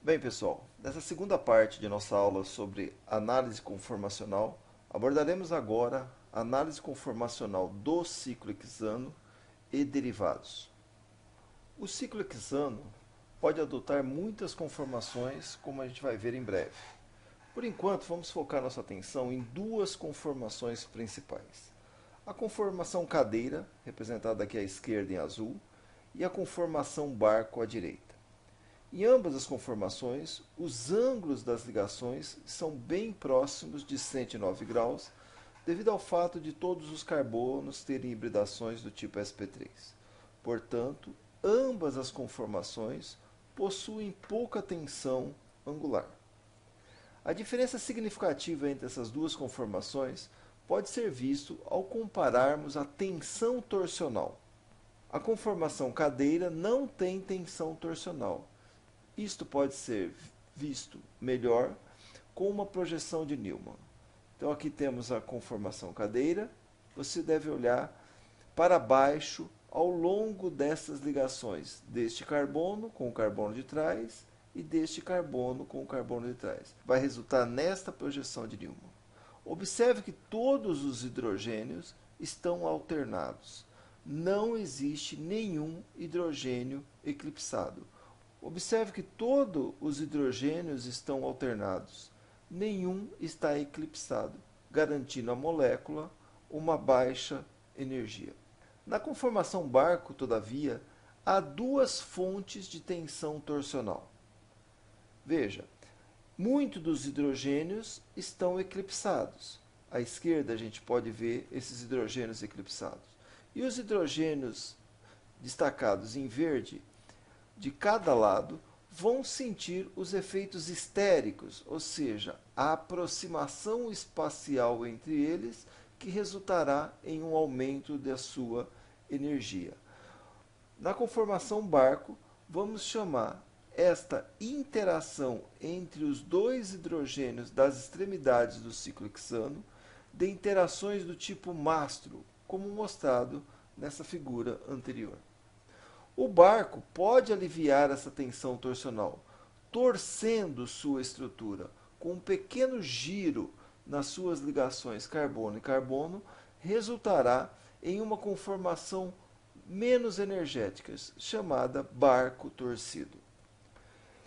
Bem, pessoal, nessa segunda parte de nossa aula sobre análise conformacional, abordaremos agora a análise conformacional do ciclo hexano e derivados. O ciclo hexano pode adotar muitas conformações, como a gente vai ver em breve. Por enquanto, vamos focar nossa atenção em duas conformações principais. A conformação cadeira, representada aqui à esquerda em azul, e a conformação barco à direita. Em ambas as conformações, os ângulos das ligações são bem próximos de 109 graus, devido ao fato de todos os carbonos terem hibridações do tipo sp3. Portanto, ambas as conformações possuem pouca tensão angular. A diferença significativa entre essas duas conformações pode ser visto ao compararmos a tensão torsional. A conformação cadeira não tem tensão torsional. Isto pode ser visto melhor com uma projeção de Newman. Então aqui temos a conformação cadeira. Você deve olhar para baixo ao longo dessas ligações, deste carbono com o carbono de trás e deste carbono com o carbono de trás. Vai resultar nesta projeção de Newman. Observe que todos os hidrogênios estão alternados. Não existe nenhum hidrogênio eclipsado. Observe que todos os hidrogênios estão alternados. Nenhum está eclipsado, garantindo à molécula uma baixa energia. Na conformação barco, todavia, há duas fontes de tensão torsional. Veja, muitos dos hidrogênios estão eclipsados. À esquerda a gente pode ver esses hidrogênios eclipsados. E os hidrogênios destacados em verde, de cada lado, vão sentir os efeitos estéricos, ou seja, a aproximação espacial entre eles, que resultará em um aumento da sua energia. Na conformação barco, vamos chamar esta interação entre os dois hidrogênios das extremidades do ciclo hexano de interações do tipo mastro, como mostrado nessa figura anterior. O barco pode aliviar essa tensão torsional, torcendo sua estrutura. Com um pequeno giro nas suas ligações carbono e carbono, resultará em uma conformação menos energética, chamada barco torcido.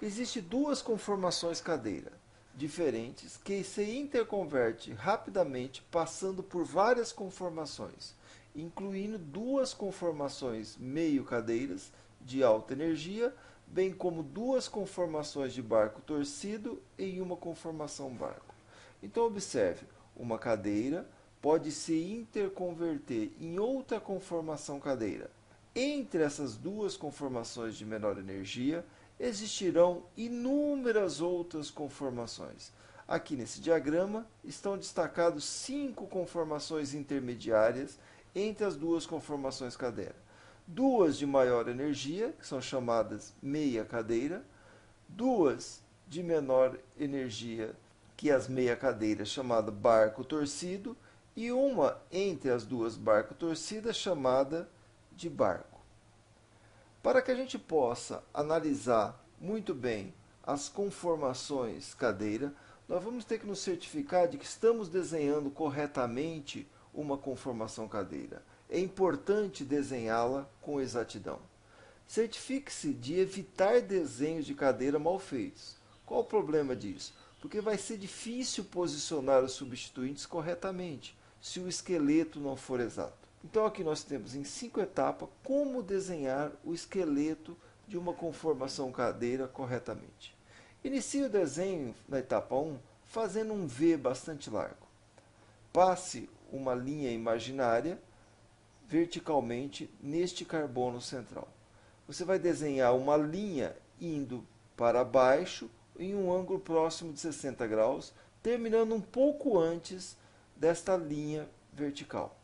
Existem duas conformações cadeira diferentes que se interconvertem rapidamente passando por várias conformações, incluindo duas conformações meio-cadeiras de alta energia, bem como duas conformações de barco torcido em uma conformação barco. Então observe, uma cadeira pode se interconverter em outra conformação cadeira. Entre essas duas conformações de menor energia, existirão inúmeras outras conformações. Aqui nesse diagrama estão destacados 5 conformações intermediárias entre as duas conformações cadeira. Duas de maior energia, que são chamadas meia cadeira, duas de menor energia, que as meia cadeiras, chamada barco torcido, e uma entre as duas barco torcidas, chamada de barco. Para que a gente possa analisar muito bem as conformações cadeira, nós vamos ter que nos certificar de que estamos desenhando corretamente uma conformação cadeira. É importante desenhá-la com exatidão. Certifique-se de evitar desenhos de cadeira mal feitos. Qual o problema disso? Porque vai ser difícil posicionar os substituintes corretamente, se o esqueleto não for exato. Então aqui nós temos em 5 etapas como desenhar o esqueleto de uma conformação cadeira corretamente. Inicie o desenho na etapa 1 fazendo um V bastante largo. Passe uma linha imaginária verticalmente neste carbono central. Você vai desenhar uma linha indo para baixo em um ângulo próximo de 60 graus, terminando um pouco antes desta linha vertical.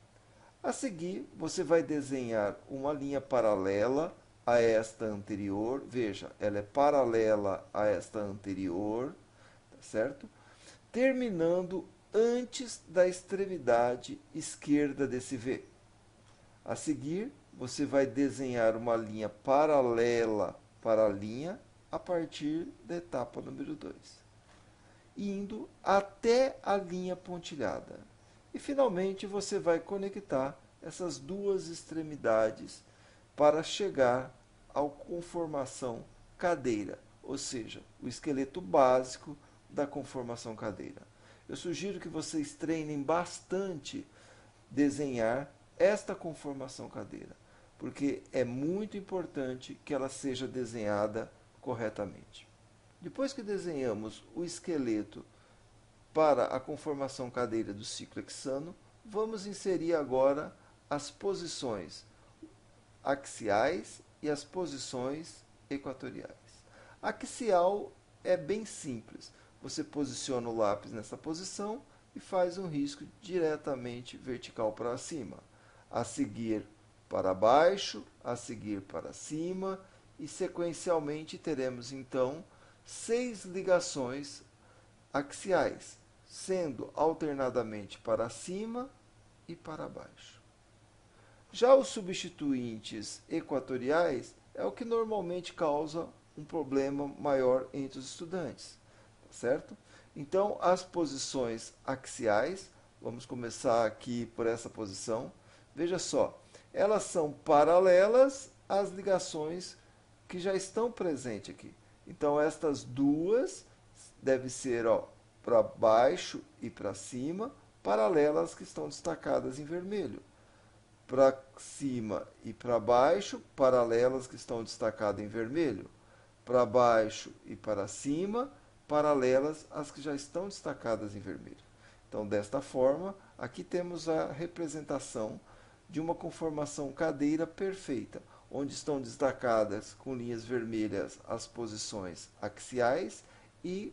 A seguir, você vai desenhar uma linha paralela a esta anterior. Veja, ela é paralela a esta anterior, tá certo? Terminando antes da extremidade esquerda desse V. A seguir, você vai desenhar uma linha paralela para a linha a partir da etapa número 2, indo até a linha pontilhada. E finalmente você vai conectar essas duas extremidades para chegar à conformação cadeira, ou seja, o esqueleto básico da conformação cadeira. Eu sugiro que vocês treinem bastante desenhar esta conformação cadeira, porque é muito importante que ela seja desenhada corretamente. Depois que desenhamos o esqueleto para a conformação cadeira do ciclo hexano, vamos inserir agora as posições axiais e as posições equatoriais. Axial é bem simples. Você posiciona o lápis nessa posição e faz um risco diretamente vertical para cima. A seguir para baixo, a seguir para cima, e sequencialmente teremos então 6 ligações axiais, sendo alternadamente para cima e para baixo. Já os substituintes equatoriais é o que normalmente causa um problema maior entre os estudantes, certo? Então, as posições axiais, vamos começar aqui por essa posição. Veja só, elas são paralelas às ligações que já estão presentes aqui. Então, estas duas devem ser para baixo e para cima, paralelas que estão destacadas em vermelho. Para cima e para baixo, paralelas que estão destacadas em vermelho. Para baixo e para cima, paralelas às que já estão destacadas em vermelho. Então, desta forma, aqui temos a representação de uma conformação cadeira perfeita, onde estão destacadas com linhas vermelhas as posições axiais e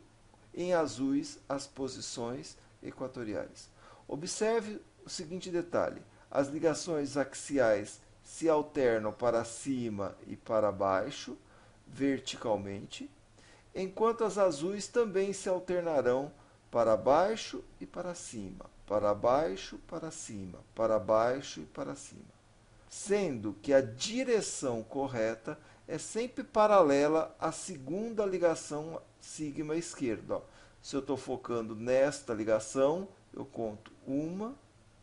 em azuis as posições equatoriais. Observe o seguinte detalhe: as ligações axiais se alternam para cima e para baixo, verticalmente, enquanto as azuis também se alternarão para baixo e para cima, para baixo, para cima, para baixo e para cima. Sendo que a direção correta é sempre paralela à segunda ligação sigma esquerda. Se eu estou focando nesta ligação, eu conto 1,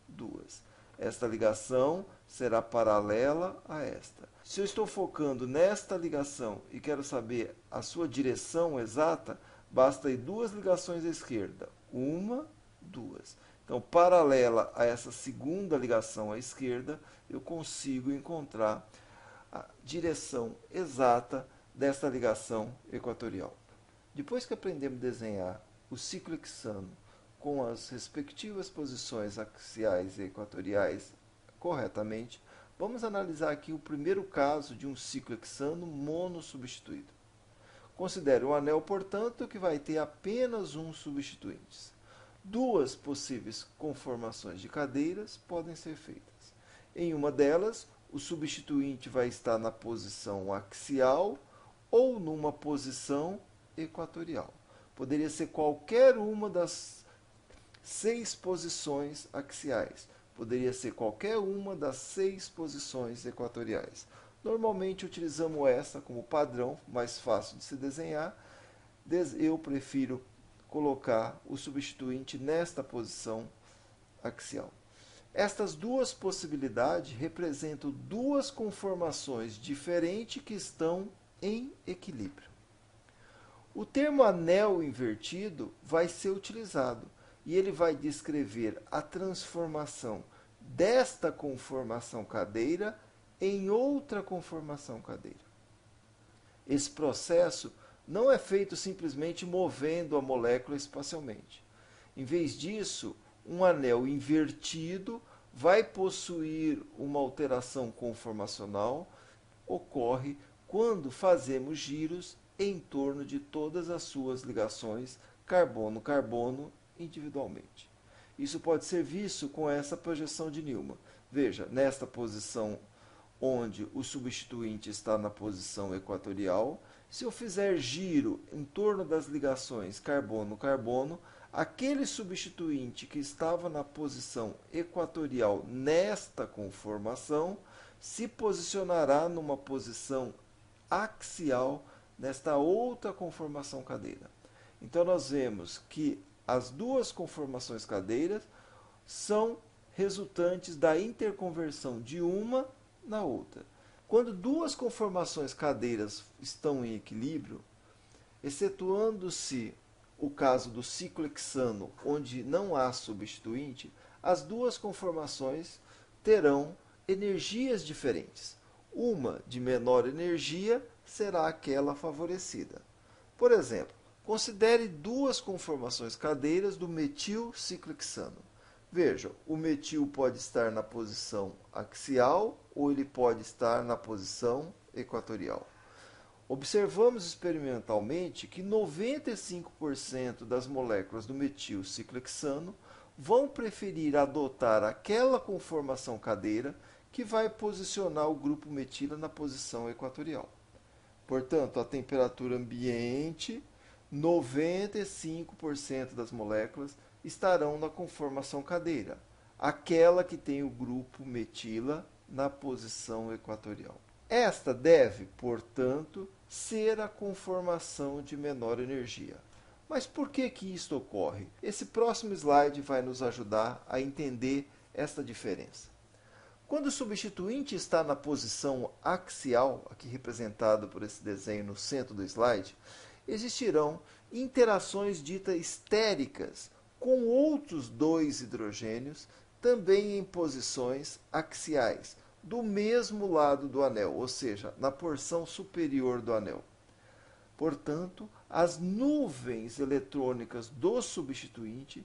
2. Esta ligação será paralela a esta. Se eu estou focando nesta ligação e quero saber a sua direção exata, basta ir 2 ligações à esquerda. 1, 2. Então, paralela a essa segunda ligação à esquerda, eu consigo encontrar a direção exata desta ligação equatorial. Depois que aprendemos a desenhar o ciclo hexano com as respectivas posições axiais e equatoriais corretamente, vamos analisar aqui o primeiro caso de um ciclo hexano monossubstituído. Considere o anel, portanto, que vai ter apenas um substituinte. 2 possíveis conformações de cadeiras podem ser feitas. Em uma delas, o substituinte vai estar na posição axial ou numa posição equatorial. Poderia ser qualquer uma das 6 posições axiais. Poderia ser qualquer uma das 6 posições equatoriais. Normalmente utilizamos essa como padrão, mais fácil de se desenhar. Eu prefiro colocar o substituinte nesta posição axial. Estas duas possibilidades representam 2 conformações diferentes que estão em equilíbrio. O termo anel invertido vai ser utilizado e ele vai descrever a transformação desta conformação cadeira em outra conformação cadeira. Esse processo não é feito simplesmente movendo a molécula espacialmente. Em vez disso, um anel invertido vai possuir uma alteração conformacional, ocorre quando fazemos giros em torno de todas as suas ligações carbono-carbono individualmente. Isso pode ser visto com essa projeção de Newman. Veja, nesta posição onde o substituinte está na posição equatorial, se eu fizer giro em torno das ligações carbono-carbono, aquele substituinte que estava na posição equatorial nesta conformação se posicionará numa posição axial nesta outra conformação cadeira. Então nós vemos que as duas conformações cadeiras são resultantes da interconversão de uma na outra. Quando duas conformações cadeiras estão em equilíbrio, excetuando-se o caso do ciclo hexano, onde não há substituinte, as duas conformações terão energias diferentes. Uma de menor energia será aquela favorecida. Por exemplo, considere duas conformações cadeiras do metil ciclohexano. Veja, o metil pode estar na posição axial ou ele pode estar na posição equatorial. Observamos experimentalmente que 95% das moléculas do metil ciclohexano vão preferir adotar aquela conformação cadeira que vai posicionar o grupo metila na posição equatorial. Portanto, a temperatura ambiente, 95% das moléculas estarão na conformação cadeira, aquela que tem o grupo metila na posição equatorial. Esta deve, portanto, ser a conformação de menor energia. Mas por que isto ocorre? Esse próximo slide vai nos ajudar a entender esta diferença. Quando o substituinte está na posição axial, aqui representado por esse desenho no centro do slide, existirão interações ditas estéricas com outros dois hidrogênios, também em posições axiais, do mesmo lado do anel, ou seja, na porção superior do anel. Portanto, as nuvens eletrônicas do substituinte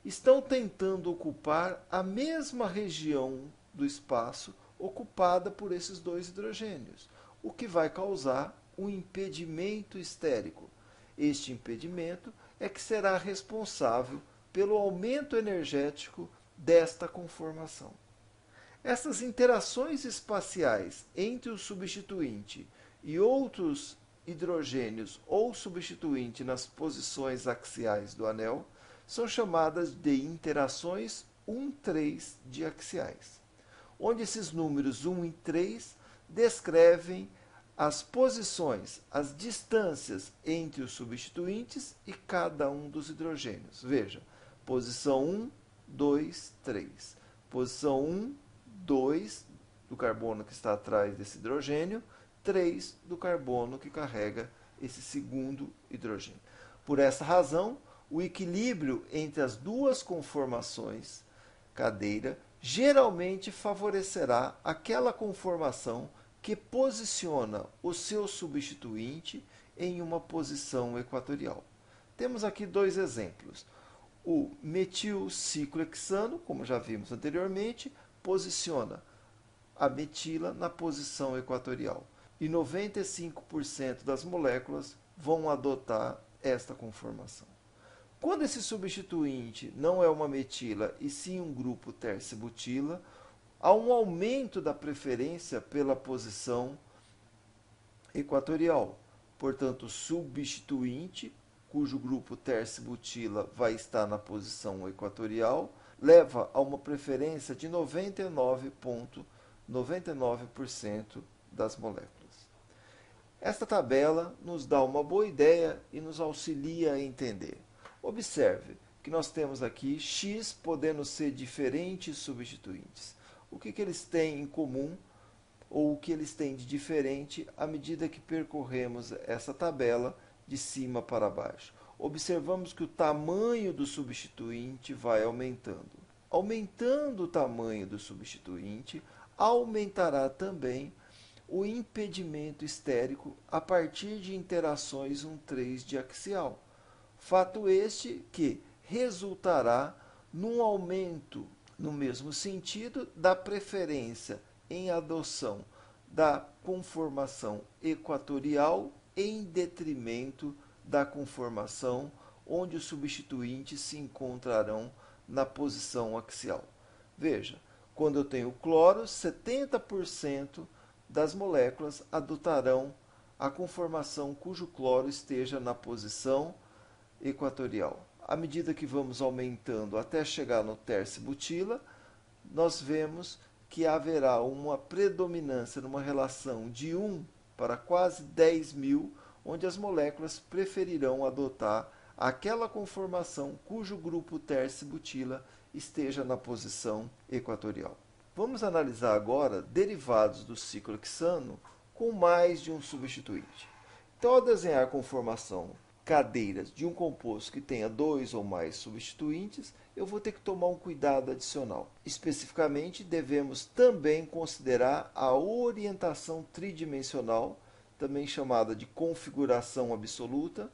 estão tentando ocupar a mesma região do espaço ocupada por esses dois hidrogênios, o que vai causar um impedimento estérico. Este impedimento é que será responsável pelo aumento energético desta conformação. Essas interações espaciais entre o substituinte e outros hidrogênios ou substituinte nas posições axiais do anel são chamadas de interações 1,3 diaxiais, onde esses números 1 e 3 descrevem as posições, as distâncias entre os substituintes e cada um dos hidrogênios. Veja, posição 1, 2, 3. Posição 1, 2 do carbono que está atrás desse hidrogênio, 3 do carbono que carrega esse segundo hidrogênio. Por essa razão, o equilíbrio entre as duas conformações cadeira geralmente favorecerá aquela conformação que posiciona o seu substituinte em uma posição equatorial. Temos aqui dois exemplos. O metilciclohexano, como já vimos anteriormente, posiciona a metila na posição equatorial. E 95% das moléculas vão adotar esta conformação. Quando esse substituinte não é uma metila e sim um grupo tercibutila, há um aumento da preferência pela posição equatorial. Portanto, o substituinte, cujo grupo tercibutila vai estar na posição equatorial, leva a uma preferência de 99,99% das moléculas. Esta tabela nos dá uma boa ideia e nos auxilia a entender. Observe que nós temos aqui X podendo ser diferentes substituintes. O que eles têm em comum ou o que eles têm de diferente à medida que percorremos essa tabela de cima para baixo. Observamos que o tamanho do substituinte vai aumentando. Aumentando o tamanho do substituinte, aumentará também o impedimento estérico a partir de interações 1,3 diaxial. Fato este que resultará num aumento, no mesmo sentido, da preferência em adoção da conformação equatorial em detrimento da conformação onde os substituintes se encontrarão na posição axial. Veja, quando eu tenho cloro, 70% das moléculas adotarão a conformação cujo cloro esteja na posição equatorial. À medida que vamos aumentando até chegar no tercibutila, nós vemos que haverá uma predominância numa relação de 1 para quase 10.000, onde as moléculas preferirão adotar aquela conformação cujo grupo tércio-butila esteja na posição equatorial. Vamos analisar agora derivados do ciclo hexano com mais de um substituinte. Então, ao desenhar a conformação cadeiras de um composto que tenha dois ou mais substituintes, eu vou ter que tomar um cuidado adicional. Especificamente, devemos também considerar a orientação tridimensional, também chamada de configuração absoluta,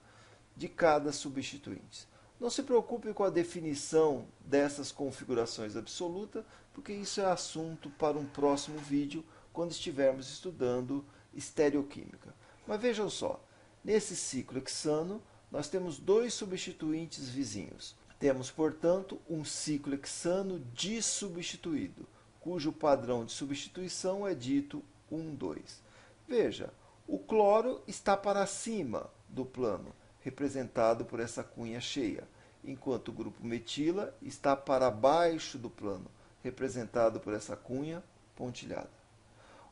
de cada substituinte. Não se preocupe com a definição dessas configurações absolutas, porque isso é assunto para um próximo vídeo, quando estivermos estudando estereoquímica. Mas vejam só, nesse ciclo hexano, nós temos dois substituintes vizinhos. Temos, portanto, um ciclo hexano dissubstituído, cujo padrão de substituição é dito 1, 2. Veja, o cloro está para cima do plano, representado por essa cunha cheia, enquanto o grupo metila está para baixo do plano, representado por essa cunha pontilhada.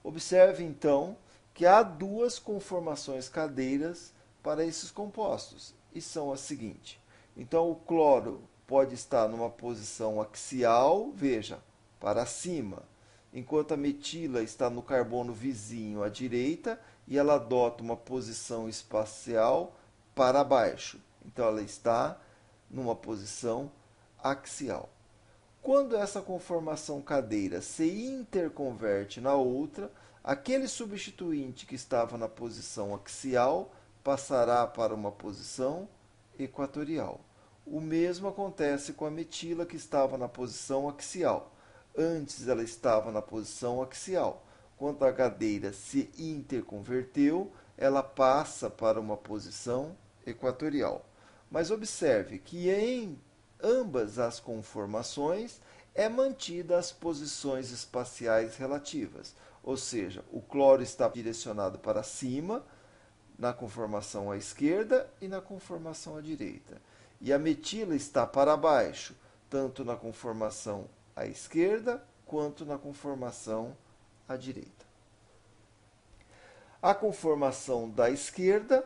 Observe, então, que há duas conformações cadeiras para esses compostos, e são as seguintes. Então, o cloro pode estar numa posição axial, veja, para cima, enquanto a metila está no carbono vizinho à direita e ela adota uma posição espacial para baixo. Então, ela está numa posição axial. Quando essa conformação cadeira se interconverte na outra, aquele substituinte que estava na posição axial passará para uma posição equatorial. O mesmo acontece com a metila que estava na posição axial. Antes ela estava na posição axial. Quando a cadeira se interconverteu, ela passa para uma posição equatorial. Mas observe que em ambas as conformações é mantida as posições espaciais relativas, ou seja, o cloro está direcionado para cima na conformação à esquerda e na conformação à direita, e a metila está para baixo, tanto na conformação à esquerda quanto na conformação à direita. A conformação da esquerda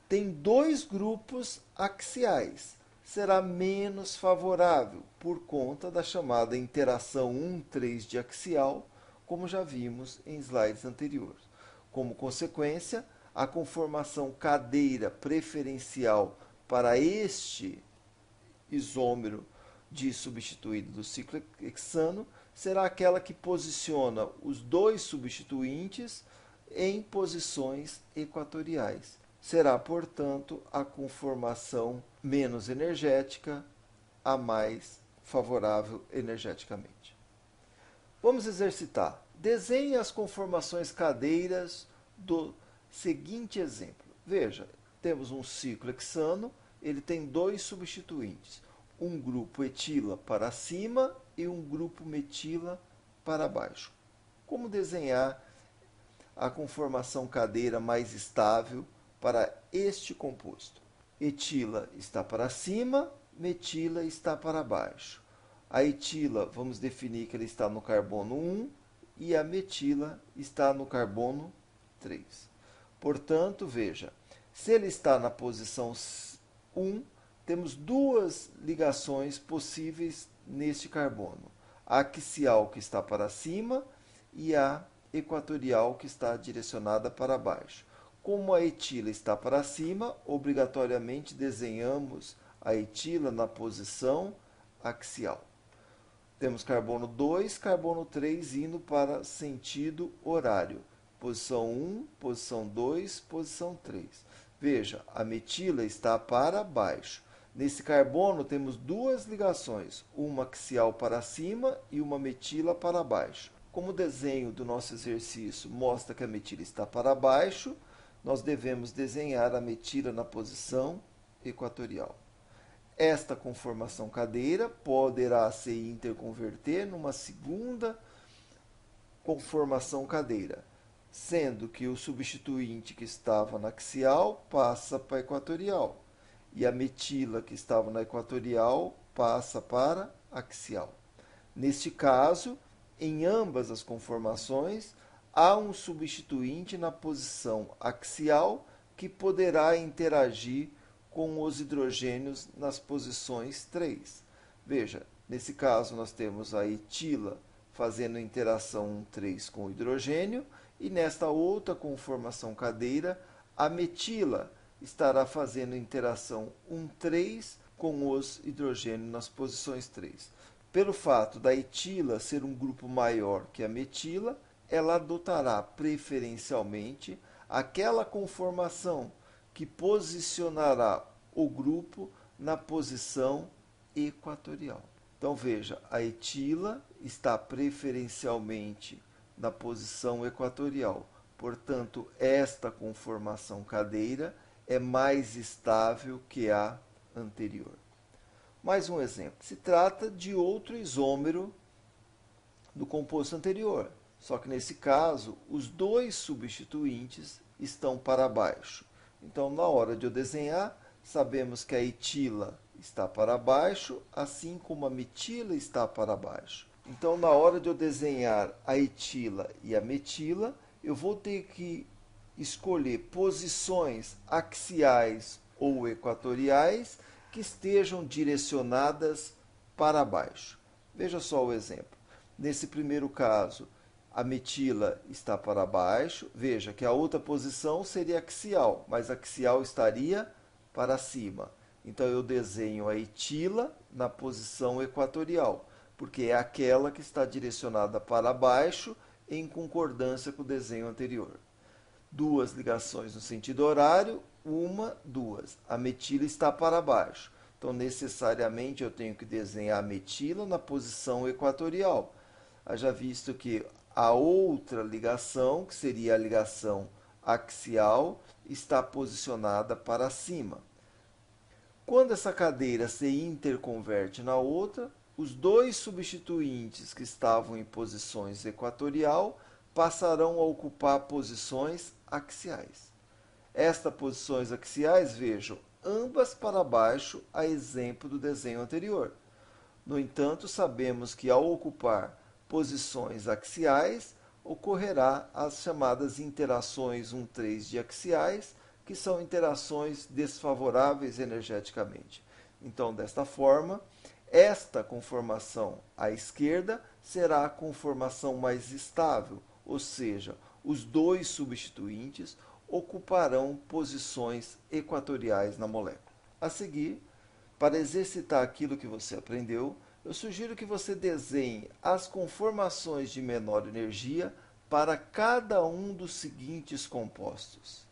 tem dois grupos axiais. Será menos favorável por conta da chamada interação 1,3 de axial, como já vimos em slides anteriores. Como consequência, a conformação cadeira preferencial para este isômero dissubstituído do ciclo hexano será aquela que posiciona os dois substituintes em posições equatoriais. Será, portanto, a conformação menos energética, a mais favorável energeticamente. Vamos exercitar. Desenhe as conformações cadeiras do seguinte exemplo. Veja, temos um ciclo hexano, ele tem dois substituintes, um grupo etila para cima e um grupo metila para baixo. Como desenhar a conformação cadeira mais estável para este composto? Etila está para cima, metila está para baixo. A etila, vamos definir que ela está no carbono 1 e a metila está no carbono 3. Portanto, veja, se ele está na posição 1, temos duas ligações possíveis neste carbono. A axial, que está para cima, e a equatorial, que está direcionada para baixo. Como a etila está para cima, obrigatoriamente desenhamos a etila na posição axial. Temos carbono 2, carbono 3 indo para sentido horário. Posição 1, posição 2, posição 3. Veja, a metila está para baixo. Nesse carbono temos duas ligações, uma axial para cima e uma metila para baixo. Como o desenho do nosso exercício mostra que a metila está para baixo, nós devemos desenhar a metila na posição equatorial. Esta conformação cadeira poderá se interconverter numa segunda conformação cadeira, sendo que o substituinte que estava na axial passa para a equatorial, e a metila que estava na equatorial passa para a axial. Neste caso, em ambas as conformações, há um substituinte na posição axial que poderá interagir com os hidrogênios nas posições 3. Veja, nesse caso nós temos a etila fazendo interação 1,3 com o hidrogênio, e nesta outra conformação cadeira, a metila estará fazendo interação 1,3 com os hidrogênios nas posições 3. Pelo fato da etila ser um grupo maior que a metila, ela adotará preferencialmente aquela conformação que posicionará o grupo na posição equatorial. Então veja, a etila está preferencialmente na posição equatorial. Portanto, esta conformação cadeira é mais estável que a anterior. Mais um exemplo. Se trata de outro isômero do composto anterior, só que nesse caso os dois substituintes estão para baixo. Então, na hora de eu desenhar, sabemos que a etila está para baixo, assim como a metila está para baixo. Então, na hora de eu desenhar a etila e a metila, eu vou ter que escolher posições axiais ou equatoriais que estejam direcionadas para baixo. Veja só o exemplo. Nesse primeiro caso, a metila está para baixo. Veja que a outra posição seria axial, mas axial estaria para cima. Então eu desenho a etila na posição equatorial, porque é aquela que está direcionada para baixo em concordância com o desenho anterior. Duas ligações no sentido horário, uma, duas. A metila está para baixo. Então, necessariamente, eu tenho que desenhar a metila na posição equatorial. Haja visto que a outra ligação, que seria a ligação axial, está posicionada para cima. Quando essa cadeira se interconverte na outra, os dois substituintes que estavam em posições equatorial passarão a ocupar posições axiais. Estas posições axiais, vejam, ambas para baixo, a exemplo do desenho anterior. No entanto, sabemos que ao ocupar posições axiais, ocorrerá as chamadas interações 1,3 de axiais, que são interações desfavoráveis energeticamente. Então, desta forma, esta conformação à esquerda será a conformação mais estável, ou seja, os dois substituintes ocuparão posições equatoriais na molécula. A seguir, para exercitar aquilo que você aprendeu, eu sugiro que você desenhe as conformações de menor energia para cada um dos seguintes compostos: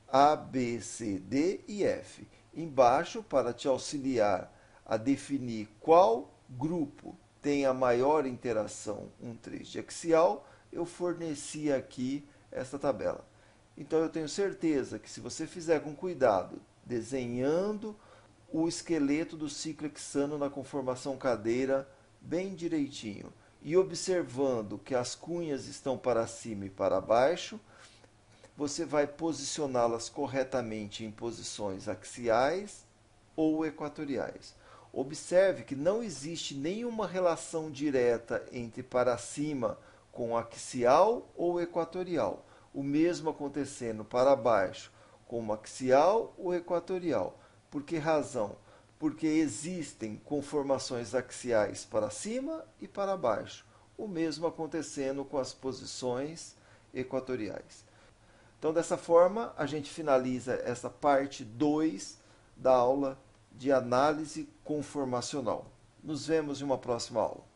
A, B, C, D e F. Embaixo, para te auxiliar a definir qual grupo tem a maior interação 1,3 de axial, eu forneci aqui esta tabela. Então eu tenho certeza que se você fizer com cuidado, desenhando o esqueleto do ciclo hexano na conformação cadeira bem direitinho e observando que as cunhas estão para cima e para baixo, você vai posicioná-las corretamente em posições axiais ou equatoriais. Observe que não existe nenhuma relação direta entre para cima com axial ou equatorial. O mesmo acontecendo para baixo com axial ou equatorial. Por que razão? Porque existem conformações axiais para cima e para baixo. O mesmo acontecendo com as posições equatoriais. Então, dessa forma, a gente finaliza essa parte 2 da aula de análise conformacional. Nos vemos em uma próxima aula.